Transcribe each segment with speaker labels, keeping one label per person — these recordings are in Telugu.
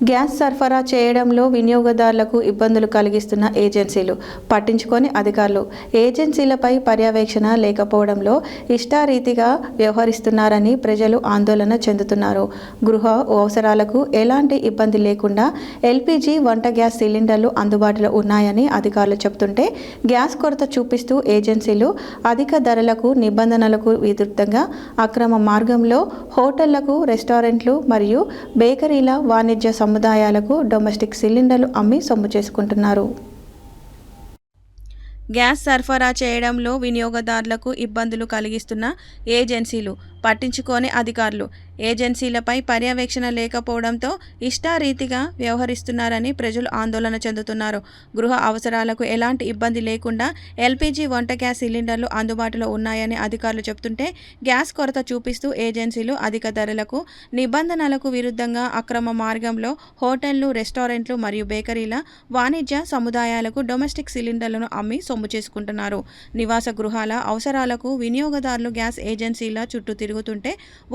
Speaker 1: గ్యాస్ సరఫరా చేయడంలో వినియోగదారులకు ఇబ్బందులు కలిగిస్తున్న ఏజెన్సీలు పట్టించుకొని అధికారులు ఏజెన్సీలపై పర్యవేక్షణ లేకపోవడంలో ఇష్టారీతిగా వ్యవహరిస్తున్నారని ప్రజలు ఆందోళన చెందుతున్నారు. గృహ అవసరాలకు ఎలాంటి ఇబ్బంది లేకుండా ఎల్పీజీ వంట గ్యాస్ సిలిండర్లు అందుబాటులో ఉన్నాయని అధికారులు చెబుతుంటే గ్యాస్ కొరత చూపిస్తూ ఏజెన్సీలు అధిక ధరలకు నిబంధనలకు విరుద్ధంగా అక్రమ మార్గంలో హోటళ్లకు, రెస్టారెంట్లు మరియు బేకరీల వాణిజ్య సముదాయాలకు డొమెస్టిక్ సిలిండర్లు అమ్మి సొమ్ము చేసుకుంటున్నారు. గ్యాస్ సరఫరా చేయడంలో వినియోగదారులకు ఇబ్బందులు కలిగిస్తున్న ఏజెన్సీలు పట్టించుకోని అధికారులు ఏజెన్సీలపై పర్యవేక్షణ లేకపోవడంతో ఇష్టారీతిగా వ్యవహరిస్తున్నారని ప్రజలు ఆందోళన చెందుతున్నారు. గృహ అవసరాలకు ఎలాంటి ఇబ్బంది లేకుండా ఎల్పీజీ వంట గ్యాస్ సిలిండర్లు అందుబాటులో ఉన్నాయని అధికారులు చెబుతుంటే గ్యాస్ కొరత చూపిస్తూ ఏజెన్సీలు అధిక ధరలకు నిబంధనలకు విరుద్ధంగా అక్రమ మార్గంలో హోటళ్లు, రెస్టారెంట్లు మరియు బేకరీల వాణిజ్య సముదాయాలకు డొమెస్టిక్ సిలిండర్లను అమ్మి సొమ్ము చేసుకుంటున్నారు. నివాస గృహాల అవసరాలకు వినియోగదారులు గ్యాస్ ఏజెన్సీల చుట్టూ తిరుగుతుంటే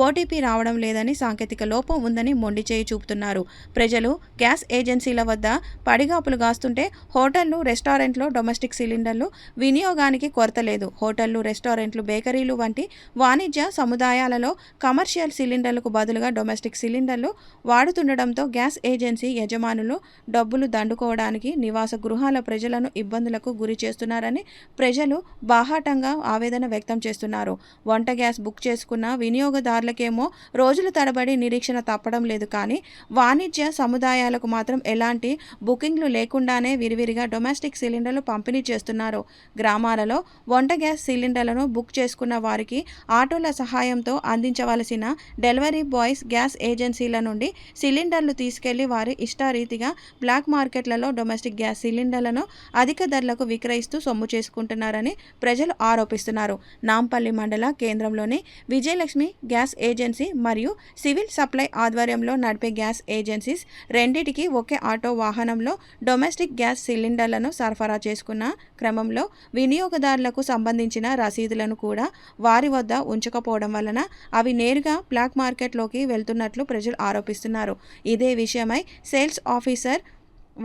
Speaker 1: ఓటీపీ రావడం లేదని, సాంకేతిక లోపం ఉందని మొండి చేయి చూపుతున్నారు. ప్రజలు గ్యాస్ ఏజెన్సీల వద్ద పడిగాపులు గాస్తుంటే హోటళ్లు, రెస్టారెంట్లో డొమెస్టిక్ సిలిండర్లు వినియోగానికి కొరత లేదు. హోటళ్లు, రెస్టారెంట్లు, బేకరీలు వంటి వాణిజ్య సముదాయాలలో కమర్షియల్ సిలిండర్లకు బదులుగా డొమెస్టిక్ సిలిండర్లు వాడుతుండటంతో గ్యాస్ ఏజెన్సీ యజమానులు డబ్బులు దండుకోవడానికి నివాస గృహాల ప్రజలను ఇబ్బందులకు గురి చేస్తున్నారని ప్రజలు బాహాటంగా ఆవేదన వ్యక్తం చేస్తున్నారు. వంట గ్యాస్ బుక్ చేసుకున్న వినియోగదారులకేమో రోజుల తరబడి నిరీక్షణ తప్పడం లేదు. కానీ వాణిజ్య సముదాయాలకు మాత్రం ఎలాంటి బుకింగ్లు లేకుండానే విరివిరిగా డొమెస్టిక్ సిలిండర్లు పంపిణీ చేస్తున్నారు. గ్రామాలలో వంట గ్యాస్ సిలిండర్లను బుక్ చేసుకున్న వారికి ఆటోల సహాయంతో అందించవలసిన డెలివరీ బాయ్స్ గ్యాస్ ఏజెన్సీల నుండి సిలిండర్లు తీసుకెళ్లి వారి ఇష్టారీతిగా బ్లాక్ మార్కెట్లలో డొమెస్టిక్ గ్యాస్ సిలిండర్లను అధిక ధరలకు విక్రయిస్తూ సొమ్ము చేసుకుంటున్నారని ప్రజలు ఆరోపిస్తున్నారు. నాంపల్లి మండల కేంద్రంలోని విజయలక్ష్మి గ్యాస్ ఏజెన్సీ మరియు సివిల్ సప్లై ఆధ్వర్యంలో నడిపే గ్యాస్ ఏజెన్సీస్ రెండిటికి ఒకే ఆటో వాహనంలో డొమెస్టిక్ గ్యాస్ సిలిండర్లను సరఫరా చేసుకున్న క్రమంలో వినియోగదారులకు సంబంధించిన రసీదులను కూడా వారి వద్ద ఉంచకపోవడం వలన అవి నేరుగా బ్లాక్ మార్కెట్లోకి వెళ్తున్నట్లు ప్రజలు ఆరోపిస్తున్నారు. ఇదే విషయమై సేల్స్ ఆఫీసర్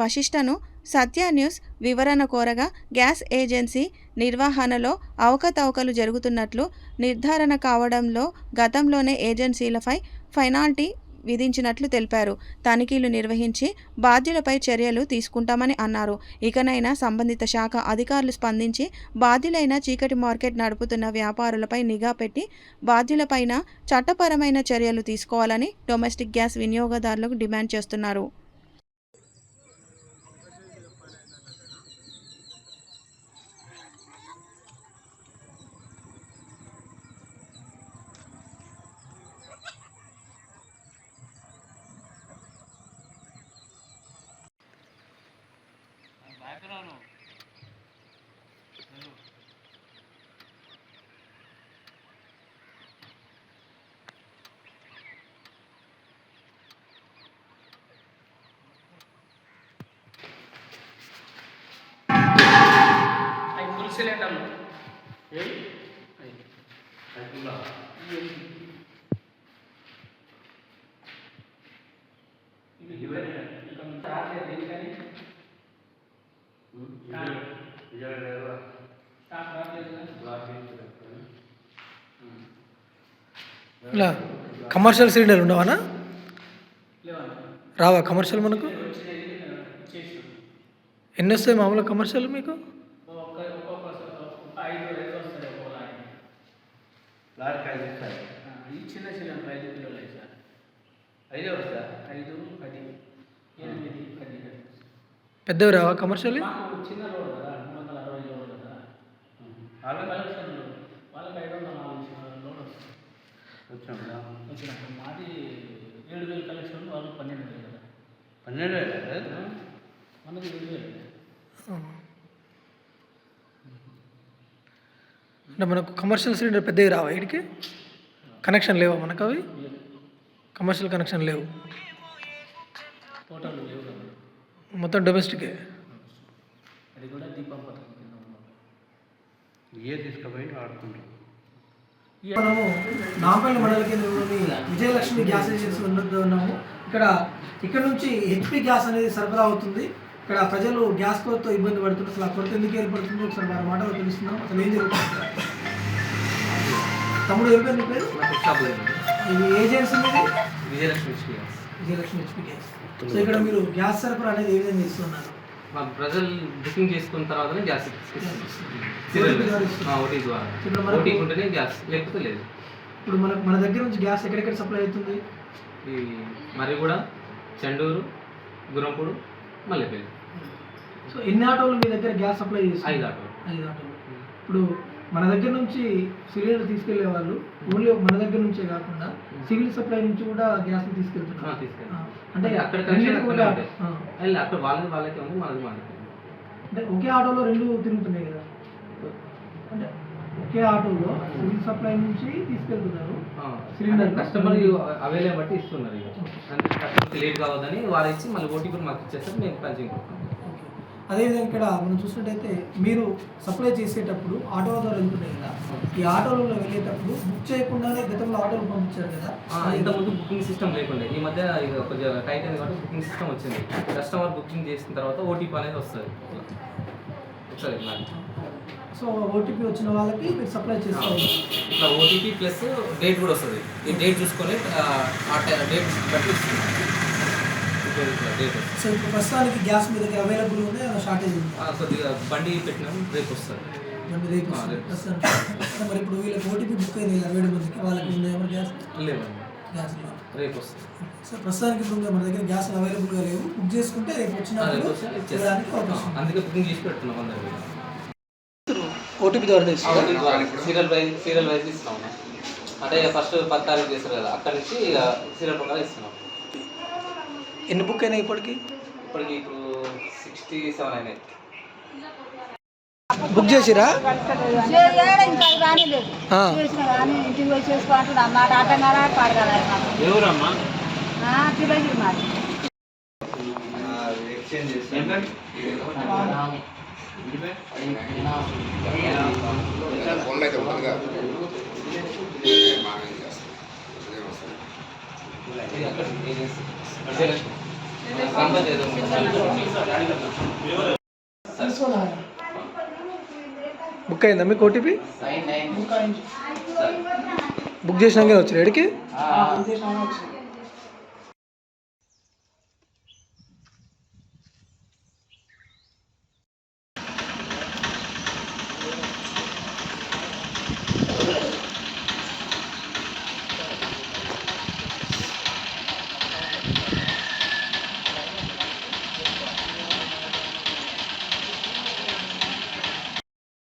Speaker 1: వశిష్ఠను సత్య న్యూస్ వివరణ కోరగా గ్యాస్ ఏజెన్సీ నిర్వహణలో అవకతవకలు జరుగుతున్నట్లు నిర్ధారణ కావడంలో గతంలోనే ఏజెన్సీలపై పెనాల్టీ విధించినట్లు తెలిపారు. తనిఖీలు నిర్వహించి బాధ్యులపై చర్యలు తీసుకుంటామని అన్నారు. ఇకనైనా సంబంధిత శాఖ అధికారులు స్పందించి బాధ్యులైన చీకటి మార్కెట్ నడుపుతున్న వ్యాపారులపై నిఘా పెట్టి బాధ్యులపైన చట్టపరమైన చర్యలు తీసుకోవాలని డొమెస్టిక్ గ్యాస్ వినియోగదారులకు డిమాండ్ చేస్తున్నారు.
Speaker 2: సిలిండర్లు
Speaker 3: ఇలా కమర్షియల్ సిలిండర్ ఉండవనా? రావా కమర్షియల్? మనకు ఎన్ని వస్తాయి మామూలుగా కమర్షియల్ మీకు?
Speaker 2: చిన్న సిలిండర్ 5 కిలోలు సార్. 5 వస్తా 5, 10, 8, 10.
Speaker 3: పెద్దవి రావా కమర్షియల్?
Speaker 2: చిన్న రోడ్ కదా, 360 లోడ్ కదా. వాళ్ళకి 540 లోడ్ వస్తుంది. మాది 7,000 కలెక్షన్, వాళ్ళు 12,000 కదా. 12,000 మనది 7,000.
Speaker 3: అంటే మనకు కమర్షియల్ సిలిండర్ పెద్దవి రావా? వీడికి కనెక్షన్ లేవా మనకు? అవి కమర్షియల్ కనెక్షన్ లేవు,
Speaker 2: టోటల్ లేవు కదా,
Speaker 3: మొత్తం డొమెస్టికే.
Speaker 2: అది కూడా దీపం పథకం కింద
Speaker 4: తీసుకుపోయి వాడుకుంటాం.
Speaker 3: మనము నాంపల్లి మండల కేంద్రంలోని విజయలక్ష్మి గ్యాస్ ఏజెన్సీ వద్ద ఉన్నాము. ఇక్కడ నుంచి హెచ్పి గ్యాస్ అనేది సరఫరా అవుతుంది. ఇక్కడ ప్రజలు గ్యాస్ కొరతతో ఇబ్బంది పడుతున్నారు. అసలు ఆ కొరత ఎందుకు ఏర్పడుతుందో ఒకసారి వారి మాటలో తెలుస్తున్నాం. అసలు ఏం జరుగుతుంది? తమ్ముడు ఏం పేరు? ఇది ఏజెన్సీ మీద విజయలక్ష్మి హెచ్పి గ్యాస్. సో ఇక్కడ మీరు గ్యాస్ సరఫరా అనేది ఏ విధంగా ఇస్తున్నారు?
Speaker 4: మా ప్రజలు బుకింగ్ చేసుకున్న తర్వాతనే గ్యాస్ ఓటీ ద్వారా ఓటీ ఉంటేనే గ్యాస్, లేకపోతే లేదు.
Speaker 3: ఇప్పుడు మన దగ్గర నుంచి గ్యాస్ ఎక్కడెక్కడ సప్లై అవుతుంది?
Speaker 4: ఈ మర్రిగూడ, చెండూరు, గురంపూడు, మల్లెపల్లి.
Speaker 3: సో ఎన్ని ఆటోలు మీ దగ్గర గ్యాస్ సప్లై చేస్తారు?
Speaker 4: 5 ఆటోలు.
Speaker 3: 5 ఆటోలు. ఇప్పుడు మన దగ్గర నుంచి సిలిండర్ తీసుకెళ్లే వాళ్ళు ఓన్లీ మన దగ్గర నుంచే కాకుండా సివిల్ సప్లై నుంచి కూడా గ్యాస్ తీసుకెళ్తున్నారు. అంటే
Speaker 4: అక్కడ అక్కడ వాళ్ళకి ఉంది, మనది మనకి.
Speaker 3: అంటే ఒకే ఆటోలో 2 తిరుగుతున్నాయి కదా. అంటే ఒకే ఆటోలో సివిల్ సప్లై నుంచి తీసుకెళ్తున్నారు సిలిండర్.
Speaker 4: కస్టమర్ అవైలబుల్ బట్టి ఇస్తున్నారు. అంటే కస్టమర్కి లేట్ కావద్దని వాళ్ళు ఇచ్చి మళ్ళీ ఓటీపీ మాకు ఇచ్చేస్తారు, మేము పంచింగ్ కొడతాం.
Speaker 3: అదేవిధంగా ఇక్కడ మనం చూసినట్టయితే మీరు సప్లై చేసేటప్పుడు ఆటోల ద్వారా వెళ్తున్నాయి కదా, ఈ ఆటోలలో వెళ్ళేటప్పుడు బుక్ చేయకుండానే గతంలో ఆటోలు పంపించారు కదా.
Speaker 4: ఇంతకుముందు బుకింగ్ సిస్టమ్ లేకుండా ఈ మధ్య కొంచెం టైట్ అయింది కాబట్టి బుకింగ్ సిస్టమ్ వచ్చింది. కస్టమర్ బుకింగ్ చేసిన తర్వాత ఓటీపీ అనేది వస్తుంది.
Speaker 3: సో ఓటీపీ వచ్చిన వాళ్ళకి మీరు సప్లై చేస్తారు.
Speaker 4: ఇట్లా ఓటీపీ ప్లస్ డేట్ కూడా వస్తుంది. ఈ డేట్ చూసుకొని ఆ డేట్ బట్టి డేట్.
Speaker 3: సో ఇప్పుడు ప్రస్తుతానికి గ్యాస్ మీ దగ్గర అవైలబుల్ ఉంది, షార్టేజ్ ఉంది?
Speaker 4: కొద్దిగా బండి పెట్టినాం, రేపు వస్తుంది.
Speaker 3: రేపు ప్రస్తుతానికి. మరి ఇప్పుడు వీళ్ళకి ఓటీపీ బుక్ అయింది 27 మందికి, వాళ్ళకి ఉన్నాయో గ్యాస్?
Speaker 4: లేవండి,
Speaker 3: గ్యాస్
Speaker 4: రేపు వస్తుంది.
Speaker 3: సో ప్రస్తుతానికి ఇప్పుడు మన దగ్గర గ్యాస్ అవైలబుల్గా లేవు. బుక్ చేసుకుంటే రేపు వచ్చినప్పుడు
Speaker 4: అందుకే బుకింగ్ చేసి పెడుతున్నాం అందరికి.
Speaker 3: ఓటీపీ ద్వారా
Speaker 4: సీరియల్ వైజ్ ఇస్తున్నాం. అంటే ఫస్ట్ 10 తారీఖు చేస్తారు కదా, అక్కడి నుంచి సీరియల్ ప్రకారం ఇస్తున్నాం.
Speaker 3: ఎన్ని బుక్ అయినాయి ఇప్పటికి?
Speaker 4: ఇప్పుడు 67 అయినాయి.
Speaker 3: బుక్ చేసిరా?
Speaker 4: ఎవరమ్మా?
Speaker 3: బుక్ అయిందా మీకు ఓటీపీ? బుక్ చేసినాక వచ్చారు ఎడికి?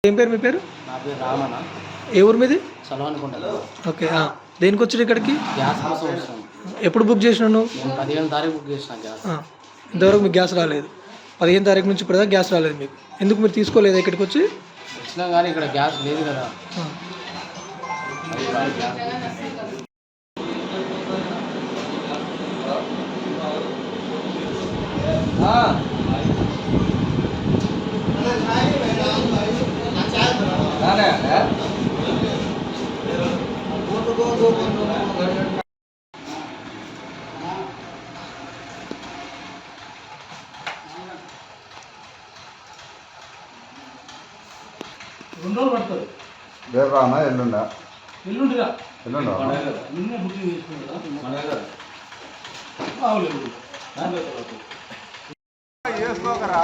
Speaker 3: ఏం పేరు మీ పేరు?
Speaker 2: నా పేరు రామన్న.
Speaker 3: ఏ ఊరు మీది?
Speaker 2: సలవానికొండ.
Speaker 3: ఓకే. దేనికి వచ్చారు ఇక్కడికి?
Speaker 2: గ్యాస్ కోసం వస్తాం.
Speaker 3: ఎప్పుడు బుక్ చేసినావు నువ్వు?
Speaker 2: నేను 15 తారీఖు బుక్ చేసిన గ్యాస్.
Speaker 3: ఇంతవరకు మీకు గ్యాస్ రాలేదు. 15 తారీఖు నుంచి ఇప్పటిదాకా గ్యాస్ రాలేదు మీకు. ఎందుకు మీరు తీసుకోలేదు ఇక్కడికి వచ్చి?
Speaker 2: వచ్చినా కానీ ఇక్కడ గ్యాస్ లేదు కదా.
Speaker 3: రెండు రోజులు పడుతుంది.
Speaker 5: రేపు రానా ఎల్లుండా?
Speaker 3: ఎల్లుండిగా
Speaker 5: ఎల్లుండా
Speaker 3: నిన్నే బుకింగ్ చేసుకుంటా.
Speaker 5: వేసుకోకరా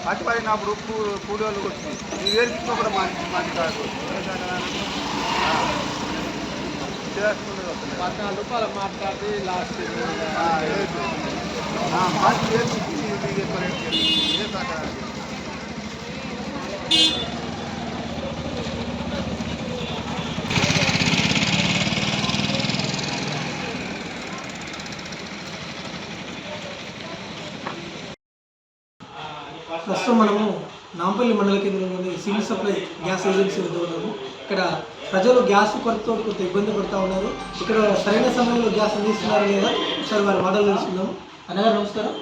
Speaker 5: పచ్చిపడినప్పుడు కూలి వాళ్ళు వచ్చి నువ్వు వేసుకో కూడా మంచి కాదు. 14 రూపాయలు మాట్లాడి లాస్ట్
Speaker 3: ప్రస్తుతం మనము నాంపల్లి మండల కేంద్రంలోని సివిల్ సప్లై గ్యాస్ ఏజెన్సీ వద్ద ఉన్నాము. ఇక్కడ ప్రజలు గ్యాస్ కొరతతో కొంత ఇబ్బంది పడుతూ ఉన్నారు. ఇక్కడ సరైన సమయంలో గ్యాస్ అందిస్తున్నారు లేదా ఒకసారి వారి మాటలు తెలుసుకుందాము. అన్నగారు నమస్కారం.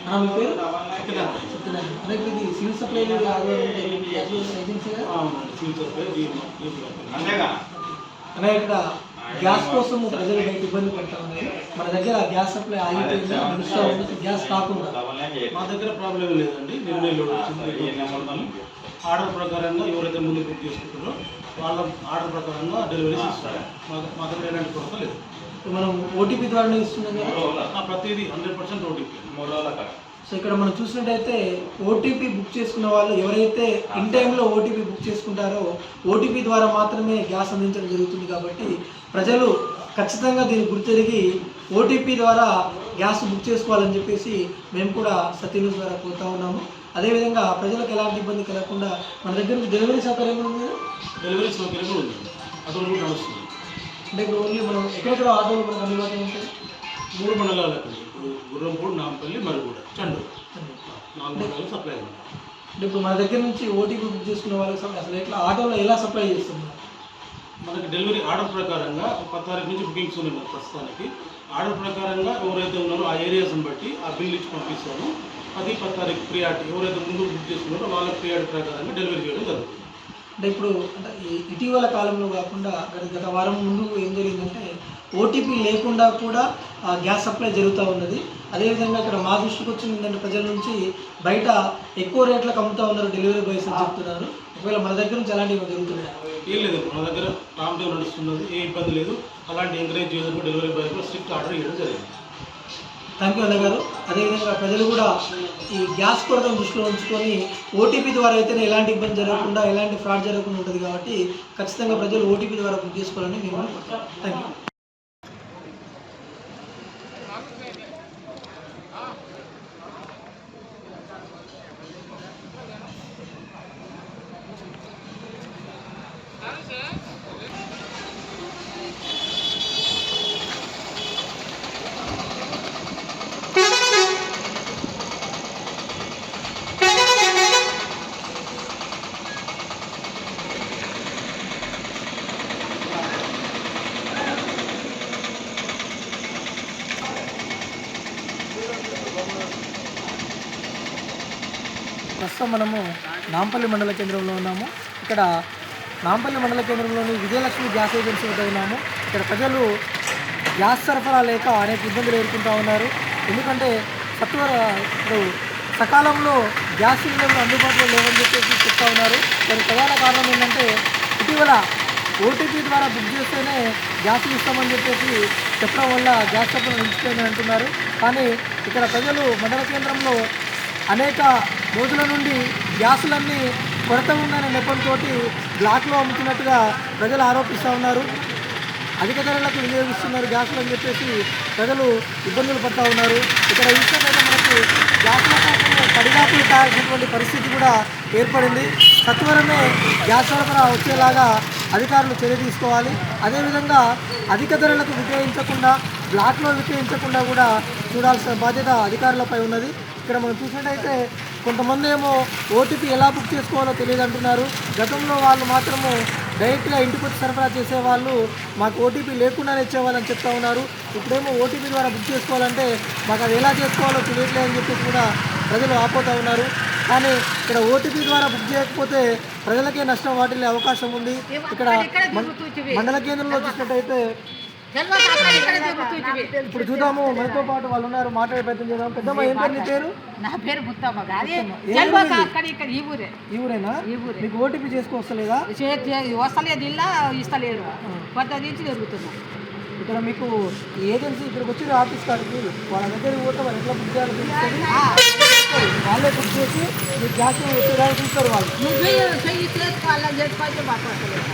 Speaker 3: అన్న మీ పేరు? సత్యనారాయణ. అదే ఇది సివిల్ సప్లై ఏజెన్సీ కదా అన్నయ్య. ఇక్కడ గ్యాస్ కోసం ప్రజలు బయట ఇబ్బంది పడతా ఉన్నారు. మన దగ్గర గ్యాస్ సప్లై ఆగిపోయింది, నడుస్తూ ఉంది, గ్యాస్ కాకుండా.
Speaker 2: మా దగ్గర ప్రాబ్లం లేదండి. నిర్ణయంలో వచ్చింది ఆర్డర్ ప్రకారంగా ఎవరైతే ముందు బుక్ చేసుకుంటారో వాళ్ళ ఆర్డర్ ప్రకారంగా డెలివరీస్ ఇస్తారు. మా దగ్గర ఎలాంటి కొరత లేదు.
Speaker 3: మనం ఓటీపీ ద్వారానే ఇస్తున్నాం కదా,
Speaker 2: ప్రతిదీ 100% ఓటీపీ.
Speaker 3: సో ఇక్కడ మనం చూసినట్టయితే ఓటీపీ బుక్ చేసుకున్న వాళ్ళు ఎవరైతే ఇన్ టైంలో ఓటీపీ బుక్ చేసుకుంటారో ఓటీపీ ద్వారా మాత్రమే గ్యాస్ అందించడం జరుగుతుంది. కాబట్టి ప్రజలు ఖచ్చితంగా దీన్ని గుర్తెరిగి ఓటీపీ ద్వారా గ్యాస్ బుక్ చేసుకోవాలని చెప్పేసి మేము కూడా సత్య న్యూస్ ద్వారా కోరుతా ఉన్నాము. అదేవిధంగా ప్రజలకు ఎలాంటి ఇబ్బంది కలగకుండా మన దగ్గర నుంచి డెలివరీ సౌకర్యం ఉంది.
Speaker 2: డెలివరీ సౌకర్యం కూడా ఉంది, ఆటోలు కూడా నడుస్తుంది.
Speaker 3: అంటే ఇప్పుడు ఓన్లీ మనం ఎక్కడెక్కడ ఆటోలు మనకు అందుబాటులో ఉంటాయి?
Speaker 2: 3 మండలాలకు గుర్రంపూడి, నాంపల్లి, మరుగుడ, చండు 4 మండలాలు సప్లై ఉంది.
Speaker 3: అంటే ఇప్పుడు మన దగ్గర నుంచి ఓటీపీ బుక్ చేసుకున్న వాళ్ళకి అసలు ఎట్లా ఆటోలో ఎలా సప్లై చేస్తున్నారు?
Speaker 2: మనకి డెలివరీ ఆర్డర్ ప్రకారంగా 10 తారీఖు నుంచి బుకింగ్స్ ఉన్నాయి ప్రస్తుతానికి. ఆర్డర్ ప్రకారంగా ఎవరైతే ఉన్నారో ఆ ఏరియాస్ని బట్టి ఆ బిల్ ఇచ్చి పంపిస్తాము. అది 10 తారీఖు ప్రియారిటీ ఎవరైతే ముందు బుక్ చేసుకున్నారో వాళ్ళ ప్రియారిటీ ప్రకారంగా డెలివరీ చేయడం జరుగుతుంది.
Speaker 3: అంటే ఇప్పుడు అంటే ఇటీవల కాలంలో కాకుండా గత వారం ముందు ఏం జరిగిందంటే ఓటీపీ లేకుండా కూడా గ్యాస్ సప్లై జరుగుతూ ఉన్నది. అదేవిధంగా ఇక్కడ మా దృష్టికి వచ్చింది ఏంటంటే ప్రజల నుంచి బయట ఎక్కువ రేట్లకు అమ్ముతూ ఉన్నారు డెలివరీ బాయ్స్ అని చెప్తున్నారు. ఒకవేళ మన దగ్గర నుంచి అలాంటివి జరుగుతున్నాయి?
Speaker 2: ఏం లేదు, మన దగ్గర రామ్దేవ్ నడుస్తున్నది, ఏ ఇబ్బంది లేదు. అలాంటి ఎంకరేజ్ చేయడం డెలివరీ బాయ్ కూడా స్ట్రిక్ట్ ఆర్డర్ ఇవ్వడం జరిగింది.
Speaker 3: థ్యాంక్ యూ అన్న గారు. అదేవిధంగా ప్రజలు కూడా ఈ గ్యాస్ కొరతను దృష్టిలో ఉంచుకొని ఓటీపీ ద్వారా అయితేనే ఎలాంటి ఇబ్బంది జరగకుండా ఎలాంటి ఫ్రాడ్ జరగకుండా ఉంటుంది. కాబట్టి ఖచ్చితంగా ప్రజలు ఓటీపీ ద్వారా బుక్ చేసుకోవాలని మేము అనుకుంటాం. Thank you. ప్రస్తుతం మనము నాంపల్లి మండల కేంద్రంలో ఉన్నాము. ఇక్కడ నాంపల్లి మండల కేంద్రంలోని విజయలక్ష్మి గ్యాస్ ఏజెన్సీ వద్ద ఉన్నాము. ఇక్కడ ప్రజలు గ్యాస్ సరఫరా లేక అనేక ఇబ్బందులు ఎదుర్కొంటూ ఉన్నారు. ఎందుకంటే ఇప్పుడు సకాలంలో గ్యాస్ సిలిండర్లు అందుబాటులో లేవని చెప్పేసి చెప్తా ఉన్నారు. దానికి ప్రధాన కారణం ఏంటంటే ఇటీవల ఓటీపీ ద్వారా బుక్ చేస్తేనే గ్యాస్ ఇస్తామని చెప్పేసి చెప్పడం వల్ల గ్యాస్ సరఫరా నిలిచిపోయిందని అంటున్నారు. కానీ ఇక్కడ ప్రజలు మండల కేంద్రంలో అనేక రోజుల నుండి గ్యాసులన్నీ కొరత ఉందనే నెపంతో బ్లాక్లో అమ్ముతున్నట్టుగా ప్రజలు ఆరోపిస్తూ ఉన్నారు. అధిక ధరలకు వినియోగిస్తున్నారు గ్యాసులు అని చెప్పేసి ప్రజలు ఇబ్బందులు పడుతూ ఉన్నారు. ఇక్కడ చూసినట్లయితే మనకు గ్యాసుల కోసం పడిగాపులు కాల్సినటువంటి పరిస్థితి కూడా ఏర్పడింది. సత్వరమే గ్యాస్ సరఫరా వచ్చేలాగా అధికారులు చర్య తీసుకోవాలి. అదేవిధంగా అధిక ధరలకు విక్రయించకుండా బ్లాక్లో విక్రయించకుండా కూడా చూడాల్సిన బాధ్యత అధికారులపై ఉన్నది. ఇక్కడ మనం చూసినట్టయితే కొంతమంది ఏమో ఓటీపీ ఎలా బుక్ చేసుకోవాలో తెలియదు అంటున్నారు. గతంలో వాళ్ళు మాత్రము డైరెక్ట్గా ఇంటికి వచ్చి సరఫరా చేసేవాళ్ళు మాకు ఓటీపీ లేకుండానే ఇచ్చేవాళ్ళని చెప్తా ఉన్నారు. ఇప్పుడేమో ఓటీపీ ద్వారా బుక్ చేసుకోవాలంటే మాకు అది ఎలా చేసుకోవాలో తెలియట్లేదని చెప్పేసి కూడా ప్రజలు ఆపోతూ ఉన్నారు. కానీ ఇక్కడ ఓటీపీ ద్వారా బుక్ చేయకపోతే ప్రజలకే నష్టం వాటిల్లే అవకాశం ఉంది. ఇక్కడ మండల కేంద్రంలో చూసినట్టయితే ఇప్పుడు చూద్దాము, మనతో పాటు వాళ్ళు ఉన్నారు, మాట్లాడే ప్రయత్నం చేద్దాం. పెద్దమ్మ, ఏం పేరు నీ పేరు?
Speaker 6: నా పేరు బుత్తమ్మ గారి. ఇక్కడ ఈ ఊరే.
Speaker 3: ఈ ఊరేనా? మీకు ఓటీపీ చేసుకోవస్తలేదా?
Speaker 6: వస్తలేదు, ఇల్లా ఇస్తలేరు, కొత్త నుంచి జరుగుతున్నాం.
Speaker 3: ఇక్కడ మీకు ఏజెన్సీ ఇక్కడికి వచ్చి ఆఫీస్ కాడికి వాళ్ళ దగ్గరికి పోతే వాళ్ళు ఎట్లా బుక్ చేయాలి తెలుస్తుంది. వాళ్ళే బుక్ చేసి మీకు గ్యాస్ వచ్చేదానికి చూస్తారు. వాళ్ళు
Speaker 6: చేసుకోవాలని చేసుకోవాలి, మాట్లాడలేదు.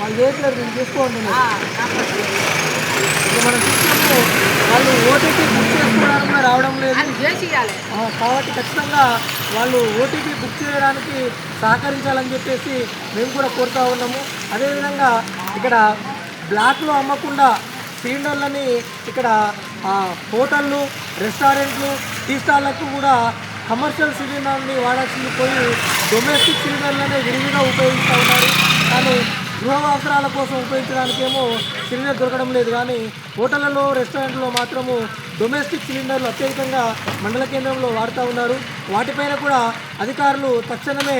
Speaker 3: వాళ్ళు చేయట్లేదు, నేను చేసుకోండి. మనం చూసినప్పుడు వాళ్ళు ఓటీపీ బుక్ చేసుకోవడానికి రావడం లేదు కాబట్టి ఖచ్చితంగా వాళ్ళు ఓటీపీ బుక్ చేయడానికి సహకరించాలని చెప్పేసి మేము కూడా కోరుతూ ఉన్నాము. అదేవిధంగా ఇక్కడ బ్లాక్లో అమ్మకుండా సిలిండర్లని ఇక్కడ హోటళ్ళు, రెస్టారెంట్లు, టీ స్టాళ్ళకు కూడా కమర్షియల్ సిలిండర్ని వాడాల్సింది పోయి డొమెస్టిక్ సిలిండర్లనే విరివిగా ఉపయోగిస్తూ ఉన్నారు. కానీ గృహ అవసరాల కోసం ఉపయోగించడానికేమో సిలిండర్ దొరకడం లేదు. కానీ హోటళ్లలో, రెస్టారెంట్లో మాత్రము డొమెస్టిక్ సిలిండర్లు అత్యధికంగా మండల కేంద్రంలో వాడుతూ ఉన్నారు. వాటిపైన కూడా అధికారులు తక్షణమే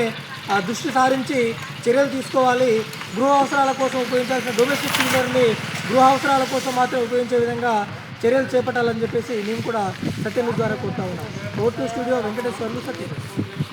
Speaker 3: దృష్టి సారించి చర్యలు తీసుకోవాలి. గృహ అవసరాల కోసం ఉపయోగించాల్సిన డొమెస్టిక్ సిలిండర్ని గృహ అవసరాల కోసం మాత్రమే ఉపయోగించే విధంగా చర్యలు చేపట్టాలని చెప్పేసి మేము కూడా సత్యన్యూస్ ద్వారా కోరుతా ఉన్నాం. ఓటు స్టూడియో వెంకటేశ్వర్లు, సత్యం.